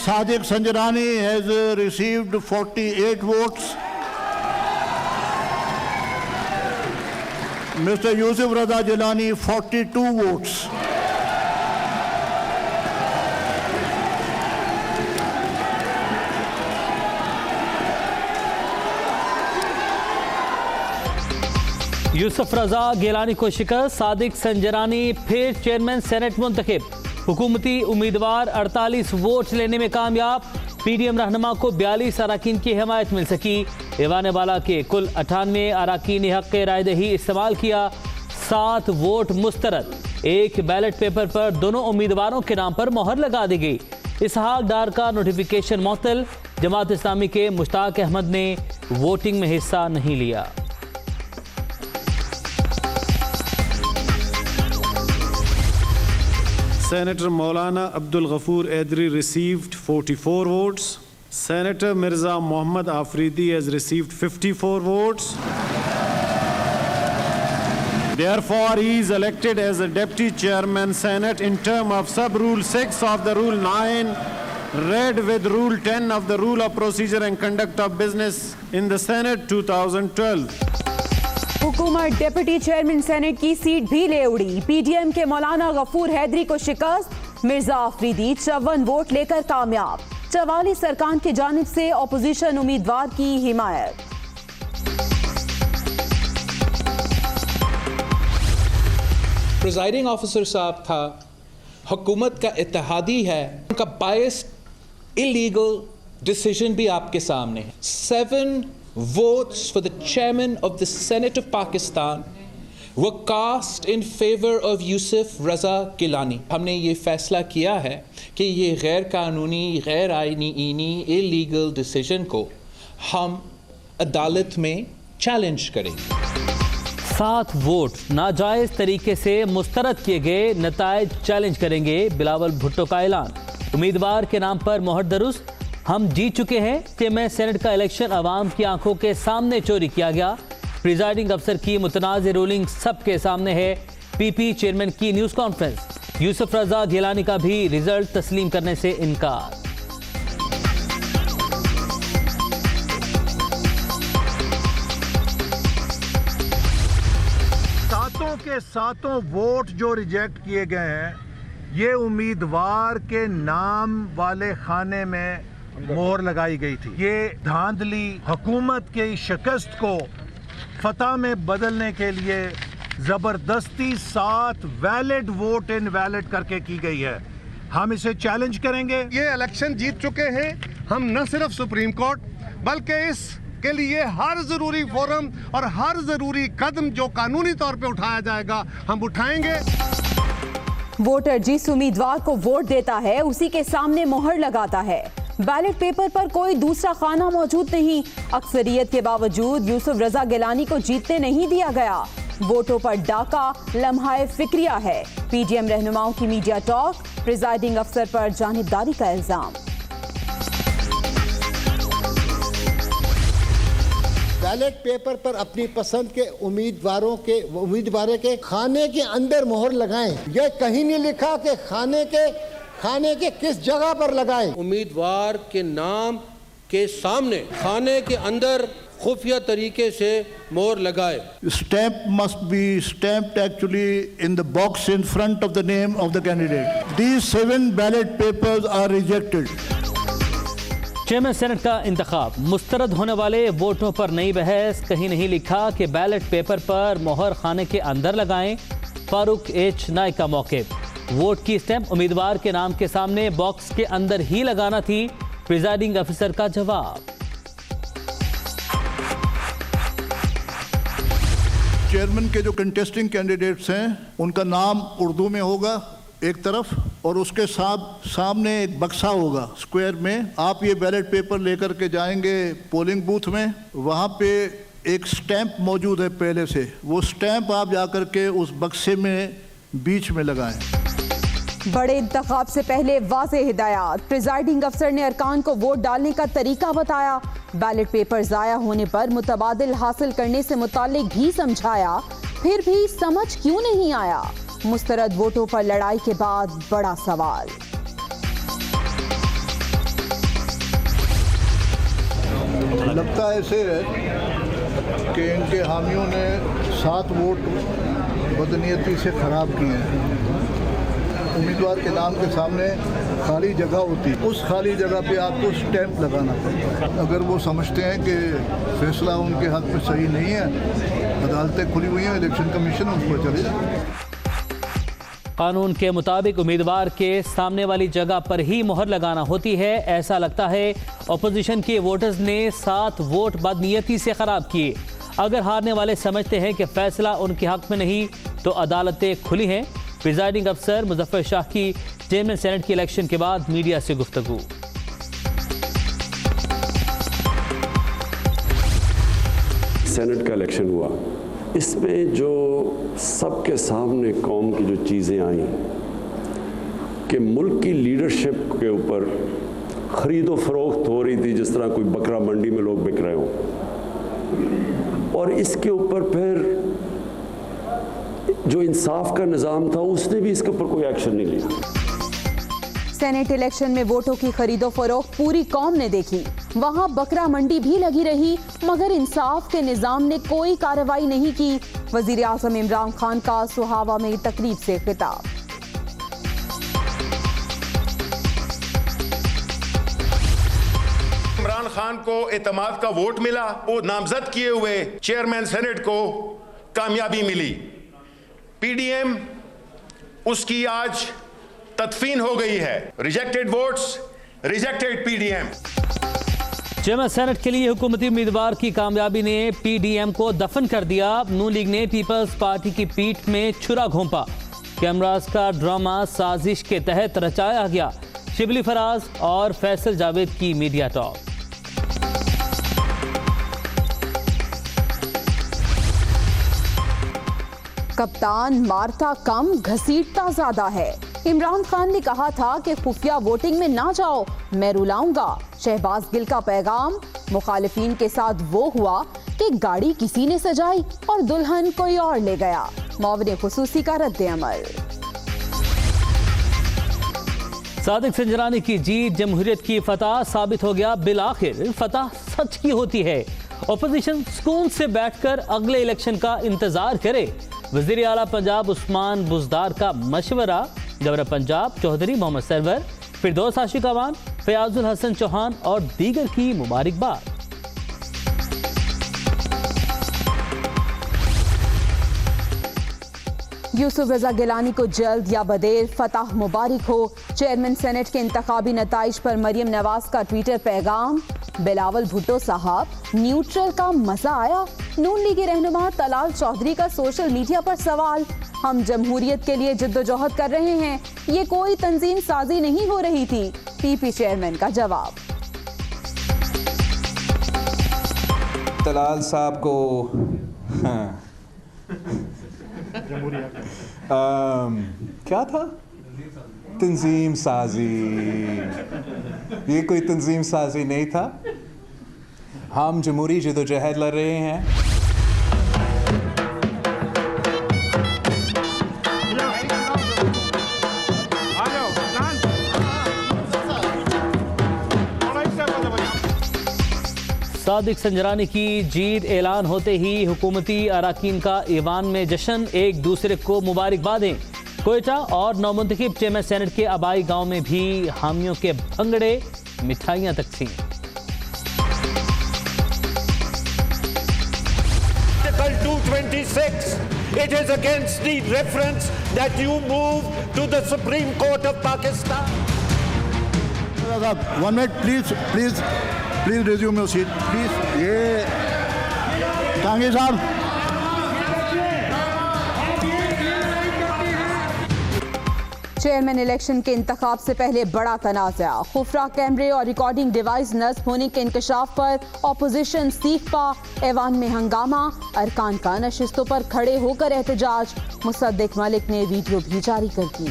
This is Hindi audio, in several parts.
Sadiq Sanjarani has received 48 votes. Mr. Yusuf Raza Gilani 42 votes. Yusuf रजा गिलानी को शिकस्त, सादिक संजरानी फिर चेयरमैन सेनेट मुंतखब। हुकूमती उम्मीदवार 48 वोट लेने में कामयाब। पीडीएम रहनुमा को 42 अराकीन की हिमायत मिल सकी। ऐवान बाला के कुल 98 अराकीन हक़ रायदही इस्तेमाल किया। 7 वोट मुस्तरद। एक बैलेट पेपर पर दोनों उम्मीदवारों के नाम पर मोहर लगा दी गई। इसहाक डार का नोटिफिकेशन मुअत्तल। जमात इस्लामी के मुश्ताक अहमद ने वोटिंग में हिस्सा नहीं लिया। Senator Maulana Abdul Ghafoor Aidri received 44 votes. Senator Mirza Mohammad Afridi has received 54 votes. Therefore, he is elected as a Deputy Chairman Senate in term of Sub-Rule 6 of the Rule 9, read with Rule 10 of the Rule of Procedure and Conduct of Business in the Senate 2012. हुकूमत डेप्यूटी चेयरमैन सेनेट की सीट भी ले उड़ी। पीडीएम के मौलाना गफूर हैदरी को शिकस्त। मिर्जा आफरीदी 54 वोट लेकर कामयाब। 44 अरकान की जानिब से अपोजिशन उम्मीदवार की हिमायत। प्रिजाइडिंग ऑफिसर साहब था, हुकूमत का इत्तेहादी है, उनका बायस्ड इलीगल डिसीजन भी आपके सामने है। 7 votes for the chairman of the Senate of Pakistan were cast in favor of Yusuf Raza Gilani. हमने ये फैसला किया है कि ये गैर कानूनी, गैर आईनी, इलीगल डिसीजन को हम अदालत में चैलेंज करेंगे। 7 वोट नाजायज तरीके से मुस्तरद किए गए, नतायज चैलेंज करेंगे। बिलावल भुट्टो का ऐलान। उम्मीदवार के नाम पर मोहर दरुस्त। हम जीत चुके हैं। चेयरमैन सेनेट का इलेक्शन अवाम की आंखों के सामने चोरी किया गया। प्रिजाइडिंग अफसर की मुतनाज़ रूलिंग सबके सामने है। पीपी चेयरमैन की न्यूज़ कॉन्फ्रेंस। यूसुफ रजा गिलानी का भी रिजल्ट तस्लीम करने से इनकार। सातों के सातों वोट जो रिजेक्ट किए गए हैं, ये उम्मीदवार के नाम वाले खाने में मोहर लगाई गई थी। ये धांधली हुकूमत के शिकस्त को फतह में बदलने के लिए जबरदस्ती 7 वैलिड वोट इनवैलिड करके की गई है। हम इसे चैलेंज करेंगे। ये इलेक्शन जीत चुके हैं हम, न सिर्फ सुप्रीम कोर्ट बल्कि इसके लिए हर जरूरी फोरम और हर जरूरी कदम जो कानूनी तौर पे उठाया जाएगा हम उठाएंगे। वोटर जिस उम्मीदवार को वोट देता है उसी के सामने मोहर लगाता है। बैलेट पेपर पर कोई दूसरा खाना मौजूद नहीं। अक्सरियत के बावजूद यूसुफ रजा गिलानी को जीतने नहीं दिया गया। वोटों पर डाका लम्हाए फिक्रिया है। पीडीएम रहनुमाओं की मीडिया टॉक। प्रिजाइडिंग अफसर पर जानिबदारी का इल्जाम। बैलेट पेपर पर अपनी पसंद के उम्मीदवारों के खाने के अंदर मोहर लगाएं। यह कहीं नहीं लिखा कि खाने के किस जगह पर लगाएं। उम्मीदवार के नाम के सामने खाने के अंदर खुफिया तरीके से मोहर लगाए। Stamp must be stamped actually in the box in front of the name of the candidate. These 7 ballot papers are rejected. Chairman senate का इंतखाब। मुस्तरद होने वाले वोटों पर नई बहस। कहीं नहीं लिखा कि बैलेट पेपर पर मोहर खाने के अंदर लगाएं। फारूक एच नाइक का मौक़िफ़। वोट की स्टैंप उम्मीदवार के नाम के सामने बॉक्स के अंदर ही लगाना थी। प्रिजाइडिंग अफसर का जवाब। चेयरमैन के जो कंटेस्टिंग कैंडिडेट्स हैं उनका नाम उर्दू में होगा एक तरफ, और उसके सामने एक बक्सा होगा स्क्वायर में। आप ये बैलेट पेपर लेकर के जाएंगे पोलिंग बूथ में, वहाँ पे एक स्टैंप मौजूद है पहले से। वो स्टैंप आप जाकर के उस बक्से में बीच में लगाएं। बड़े इंतखाब से पहले वाज़ेह हिदायत। प्रिजाइडिंग अफसर ने अरकान को वोट डालने का तरीका बताया। बैलेट पेपर ज़ाया होने पर मुतबादिल हासिल करने से मुताल्लिक भी समझाया, फिर भी समझ क्यों नहीं आया। मुस्तरद वोटों पर लड़ाई के बाद बड़ा सवाल। लगता ऐसे है कि इनके हामियों ने 7 वोट बदनीयती से ख़राब किए हैं। उम्मीदवार के नाम के सामने खाली जगह होती है, उस खाली जगह पे आपको स्टैंप लगाना पड़ता है। अगर वो समझते हैं कि फैसला उनके हाथ में सही नहीं है, अदालतें खुली हुई हैं, इलेक्शन कमीशन उस पर चले जाए। कानून के मुताबिक उम्मीदवार के सामने वाली जगह पर ही मोहर लगाना होती है। ऐसा लगता है अपोजिशन के वोटर्स ने 7 वोट बदनीयती से खराब किए। अगर हारने वाले समझते हैं कि फैसला उनके हक में नहीं तो अदालतें खुली हैं। प्रिजाइडिंग अफसर मुजफ्फर शाह की चेयरमैन सेनेट के इलेक्शन के बाद मीडिया से गुफ्तगू। सेनेट का इलेक्शन हुआ, इसमें जो सबके सामने कौम की जो चीज़ें आई कि मुल्क की लीडरशिप के ऊपर ख़रीदो फरोख्त हो रही थी जिस तरह कोई बकरा मंडी में लोग बिक रहे हो, और इसके ऊपर फिर जो इंसाफ का निज़ाम था उसने भी इसके ऊपर कोई एक्शन नहीं लिया। सेनेट इलेक्शन में वोटों की खरीदो फरोख्त पूरी कौम ने देखी। वहां बकरा मंडी भी लगी रही, मगर इंसाफ के निजाम ने कोई कार्रवाई नहीं की। वजीर आजम इमरान खान का सुहावा में तकरीब से खिताब। इमरान खान को एतमाद का वोट मिला, वो नामजद किए हुए चेयरमैन सेनेट को कामयाबी मिली। पीडीएम उसकी आज तदफीन हो गई है। Rejected votes, rejected PDM. Chairman senate के लिए हुकूमती उम्मीदवार की कामयाबी ने पीडीएम को दफन कर दिया। नून लीग ने पीपल्स पार्टी की पीठ में छुरा घोंपा। कैमरास का ड्रामा साजिश के तहत रचाया गया। शिबली फराज और फैसल जावेद की मीडिया टॉक। कप्तान मारता कम घसीटता ज्यादा है। इमरान खान ने कहा था कि खुफिया वोटिंग में ना जाओ, मैं रुलाऊंगा। शहबाज गिल का पैगाम मुखालिफिन के साथ वो हुआ कि गाड़ी किसी ने सजाई और दुल्हन कोई और ले गया। मुआविन खुसूसी का रद्द-ए-अमल। सादिक संजरानी की जीत जमहूरियत की फतह साबित हो गया। बिलाखिर फतह सच की होती है। अपोजिशन सुकून से बैठकर अगले इलेक्शन का इंतजार करे। वजीर आला पंजाब उस्मान बुजदार का मशवरा। गवर्नर पंजाब चौधरी मोहम्मद सरवर, फिरदौस आशिक अवान, फयाजुल हसन चौहान और दीगर की मुबारकबाद। यूसुफ रजा गिलानी को जल्द या बदेर फतह मुबारक हो। चेयरमैन सेनेट के इंतखाबी नताइज पर मरियम नवाज का ट्विटर पैगाम। बिलावल भुट्टो साहब, न्यूट्रल का मजा आया। नून लीगी रहनुमा तलाल चौधरी का सोशल मीडिया पर सवाल। हम जमहूरियत के लिए जद्दोजहद कर रहे हैं, ये कोई तंजीम साजी नहीं हो रही थी। पीपी चेयरमैन का जवाब। तलाल साहब को क्या था? तंजीम साजी। ये कोई तंजीम साजी नहीं था। हम जमहूरी जदोजहद लड़ रहे हैं। सादिक संजरानी की जीत ऐलान होते ही हुकूमती अराकीन का ईवान में जश्न, एक दूसरे को मुबारकबादें। कोयटा और नौमुंतखब चेयरमैन सेनेट के आबाई गांव में भी हामियों के भंगड़े, मिठाइयां तकसीम। Article 226, it is against the reference that you move to the Supreme Court of Pakistan. 1 minute, please resume your seat, please. ये टांगे साहब, चेयरमैन इलेक्शन के इंतखाब से पहले बड़ा तनाज़ा। खुफरा कैमरे और रिकॉर्डिंग डिवाइस नस्ब होने के इंकशाफ पर अपोजिशन सीख पा। ऐवान में हंगामा, अरकान का नशिस्तों पर खड़े होकर एहतजाज। मुसद्दिक मलिक ने वीडियो भी जारी कर दी।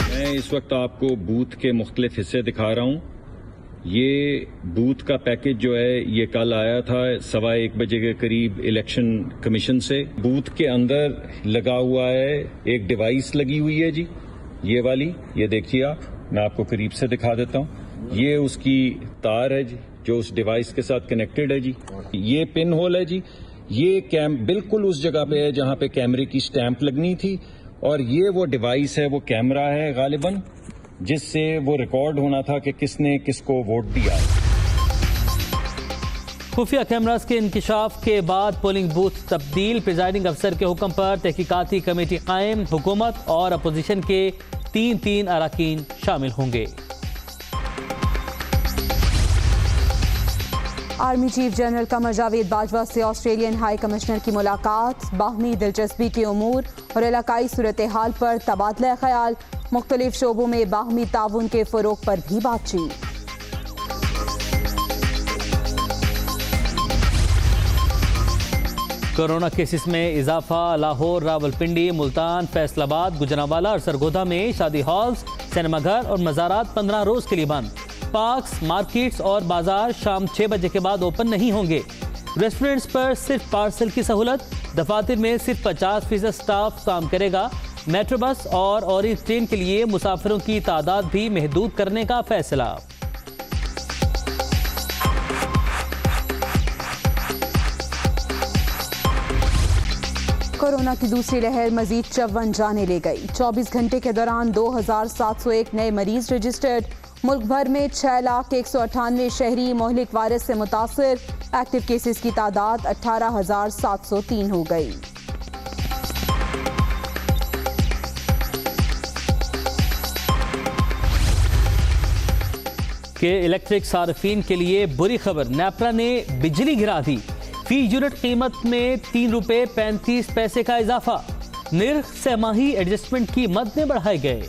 मैं इस वक्त आपको बूथ के मुख्तलिफ हिस्से दिखा रहा हूँ। ये बूथ का पैकेज जो है ये कल आया था 1:15 बजे के करीब इलेक्शन कमीशन से। बूथ के अंदर लगा हुआ है एक डिवाइस लगी हुई है जी, ये वाली, ये देखिए आप। मैं आपको करीब से दिखा देता हूँ। ये उसकी तार है जी, जो उस डिवाइस के साथ कनेक्टेड है जी। ये पिन होल है जी। ये बिल्कुल उस जगह पे है जहां पे कैमरे की स्टैंप लगनी थी, और ये वो डिवाइस है, वो कैमरा है गालिबन, जिससे वो रिकॉर्ड होना था कि किसने किसको वोट दिया। खुफिया कैमरास के इंकिशाफ के बाद पोलिंग बूथ तब्दील, प्रिजाइडिंग अफसर के हुक्म पर तहकीकाती कमेटी कायम, हुकूमत और अपोजिशन के 3 अरकान शामिल होंगे। Army chief general Qamar Javed Bajwa से ऑस्ट्रेलियन हाई कमिश्नर की मुलाकात, बाहमी दिलचस्पी के उमूर और इलाकाई सूरत हाल पर तबादला ख्याल, मुख्तलिफ शोबों में बाहमी ताउन के फरोग पर भी बातचीत। कोरोना केसेस में इजाफा, लाहौर, रावलपिंडी, मुल्तान, फैसलाबाद, गुजरांवाला और सरगोधा में शादी हॉल्स, सिनेमाघर और मज़ारात 15 रोज के लिए बंद। पार्क्स, मार्केट्स और बाजार शाम 6 बजे के बाद ओपन नहीं होंगे। रेस्टोरेंट्स पर सिर्फ पार्सल की सहूलत, दफातर में सिर्फ 50% स्टाफ काम करेगा। मेट्रो बस और ऑरेंज ट्रेन के लिए मुसाफिरों की तादाद भी महदूद करने का फैसला। कोरोना की दूसरी लहर मजीद 54 जाने ले गई। 24 घंटे के दौरान 2701 नए मरीज रजिस्टर्ड। मुल्क भर में 6,198 शहरी मोहलिक वायरस से मुतासर। एक्टिव केसेस की तादाद 18,703 हो गई। के इलेक्ट्रिक सार्फिन के लिए बुरी खबर, नेपरा ने बिजली गिरा दी। फी यूनिट कीमत में ₹3.35 का इजाफा। निर्ख सहमाही एडजस्टमेंट की मद में बढ़ाए गए।